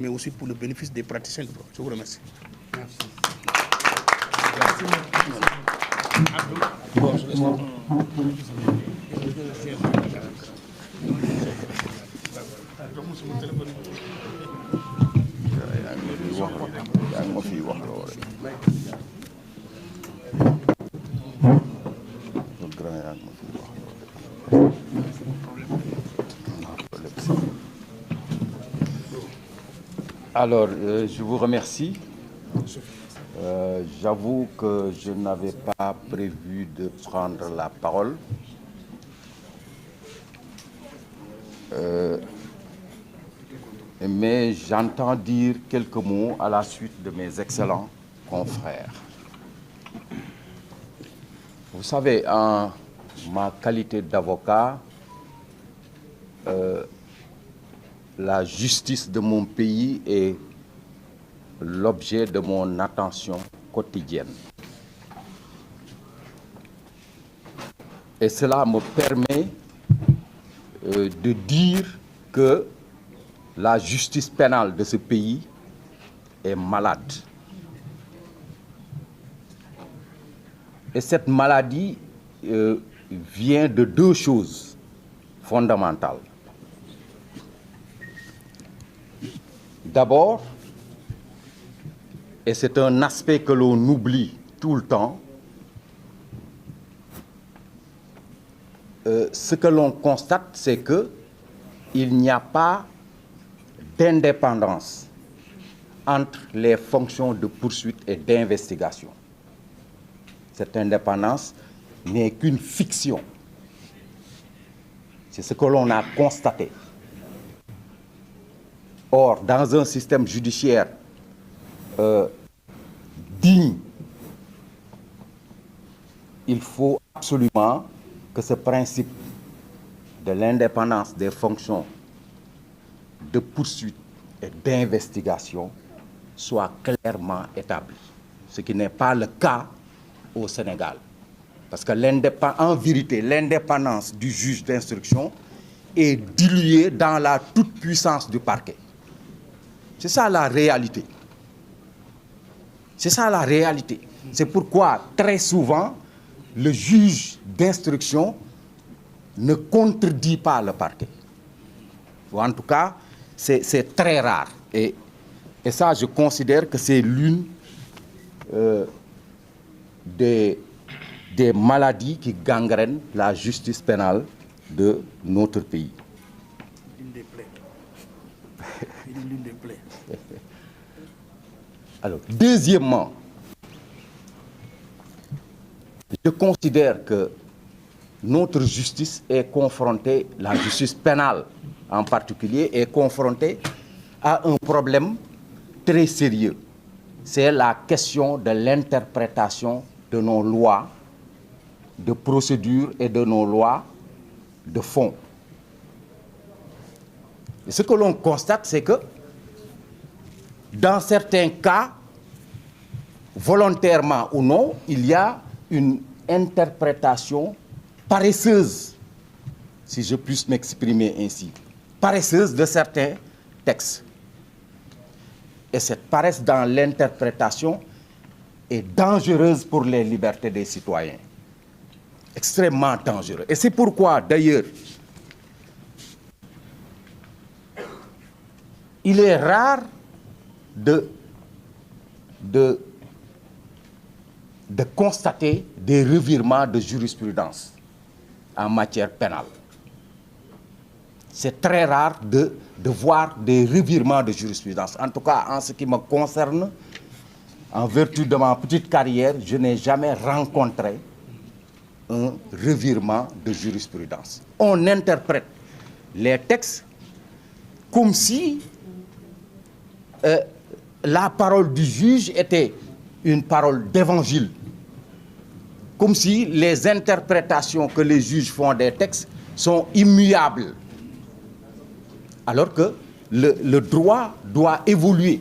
mais aussi pour le bénéfice des praticiens du droit. Je vous remercie. Merci. Alors, je vous remercie. J'avoue que je n'avais pas prévu de prendre la parole. Mais j'entends dire quelques mots à la suite de mes excellents confrères. Vous savez, en ma qualité d'avocat, la justice de mon pays est l'objet de mon attention quotidienne. Et cela me permet de dire que la justice pénale de ce pays est malade. Et cette maladie vient de deux choses fondamentales. D'abord, et c'est un aspect que l'on oublie tout le temps, ce que l'on constate, c'est qu'il n'y a pas d'indépendance entre les fonctions de poursuite et d'investigation. Cette indépendance n'est qu'une fiction. C'est ce que l'on a constaté. Or, dans un système judiciaire digne, il faut absolument que ce principe de l'indépendance des fonctions de poursuite et d'investigation soit clairement établi. Ce qui n'est pas le cas au Sénégal. Parce que en vérité, l'indépendance du juge d'instruction est diluée dans la toute-puissance du parquet. C'est ça la réalité. C'est ça la réalité. C'est pourquoi, très souvent, le juge d'instruction ne contredit pas le parquet. Ou en tout cas, c'est très rare. Et ça, je considère que c'est l'une des maladies qui gangrènent la justice pénale de notre pays. L'une des plaies. L'une des plaies. Alors, deuxièmement, je considère que notre justice est confrontée, la justice pénale en particulier, est confrontée à un problème très sérieux. C'est la question de l'interprétation de nos lois de procédure et de nos lois de fond. Et ce que l'on constate, c'est que dans certains cas, volontairement ou non, il y a une interprétation paresseuse, si je puis m'exprimer ainsi, paresseuse de certains textes. Et cette paresse dans l'interprétation est dangereuse pour les libertés des citoyens. Extrêmement dangereuse. Et c'est pourquoi, d'ailleurs, il est rare de constater des revirements de jurisprudence en matière pénale. C'est très rare de voir des revirements de jurisprudence. En tout cas, en ce qui me concerne, en vertu de ma petite carrière, je n'ai jamais rencontré un revirement de jurisprudence. On interprète les textes comme si la parole du juge était une parole d'évangile, comme si les interprétations que les juges font des textes sont immuables, alors que le droit doit évoluer.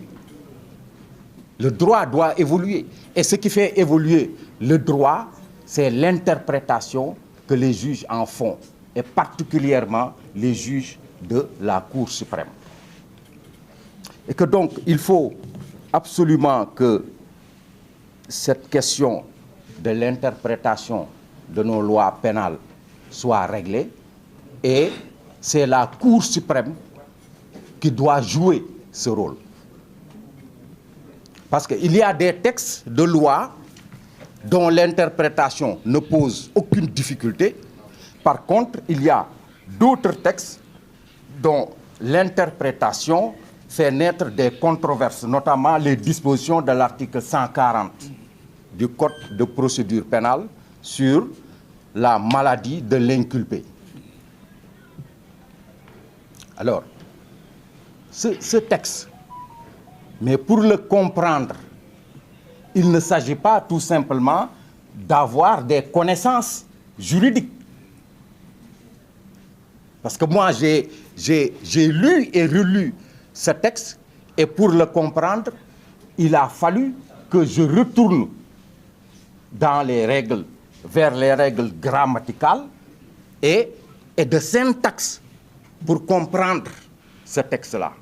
Le droit doit évoluer. Et ce qui fait évoluer le droit, c'est l'interprétation que les juges en font, et particulièrement les juges de la Cour suprême. Et que donc, il faut absolument que cette question de l'interprétation de nos lois pénales soit réglée, et c'est la Cour suprême qui doit jouer ce rôle. Parce qu'il y a des textes de loi dont l'interprétation ne pose aucune difficulté. Par contre, il y a d'autres textes dont l'interprétation fait naître des controverses, notamment les dispositions de l'article 140 du Code de procédure pénale sur la maladie de l'inculpé. Alors, ce texte, mais pour le comprendre, il ne s'agit pas tout simplement d'avoir des connaissances juridiques. Parce que moi, j'ai lu et relu ce texte, et pour le comprendre, il a fallu que je retourne dans les règles, vers les règles grammaticales et de syntaxe pour comprendre ce texte-là.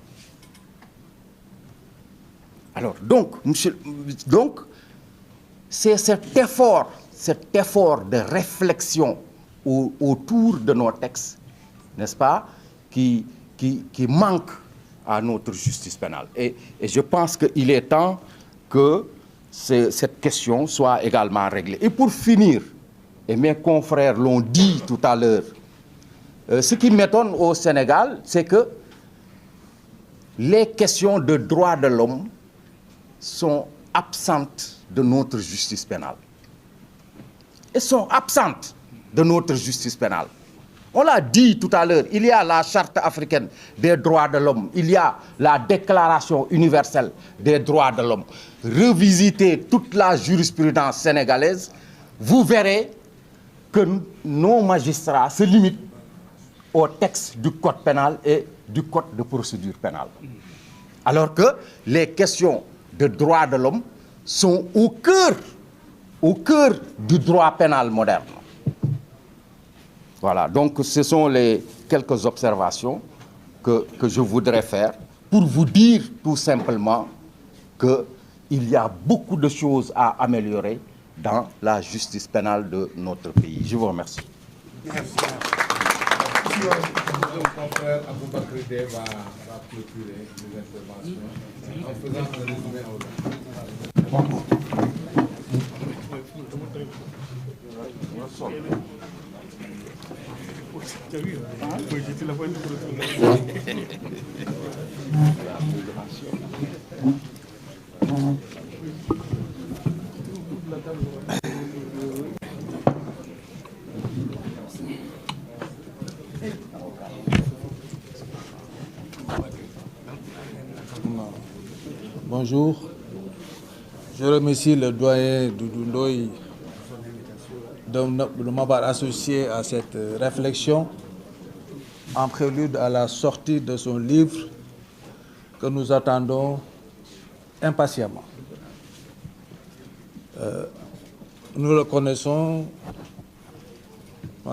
Alors, donc, c'est cet effort de réflexion autour de nos textes, n'est-ce pas, qui manque à notre justice pénale. Et je pense qu'il est temps que cette question soit également réglée. Et pour finir, et mes confrères l'ont dit tout à l'heure, ce qui m'étonne au Sénégal, c'est que les questions de droits de l'homme sont absentes de notre justice pénale. Elles sont absentes de notre justice pénale. On l'a dit tout à l'heure, il y a la Charte africaine des droits de l'homme, il y a la Déclaration universelle des droits de l'homme. Revisitez toute la jurisprudence sénégalaise, vous verrez que nos magistrats se limitent au texte du Code pénal et du Code de procédure pénale. Alors que les questions de droits de l'homme sont au cœur du droit pénal moderne. Voilà, donc ce sont les quelques observations que je voudrais faire pour vous dire tout simplement qu'il y a beaucoup de choses à améliorer dans la justice pénale de notre pays. Je vous remercie. Merci. Mon confrère Aboubakry Dey va clôturer les interventions en faisant un résumé Bonjour. Je remercie le doyen Doudou Ndoye de m'avoir associé à cette réflexion en prélude à la sortie de son livre que nous attendons impatiemment. Nous le connaissons,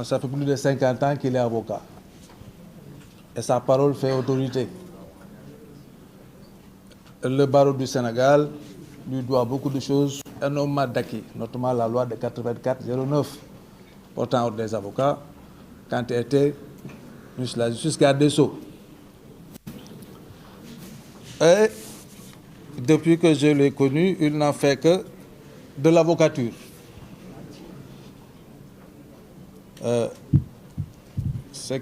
ça fait plus de 50 ans qu'il est avocat et sa parole fait autorité. Le barreau du Sénégal lui doit beaucoup de choses énormément d'acquis, notamment la loi de 84-09 portant ordre des avocats, quand il était ministre de la Justice, garde des Sceaux. Et depuis que je l'ai connu, il n'en fait que de l'avocature. C'est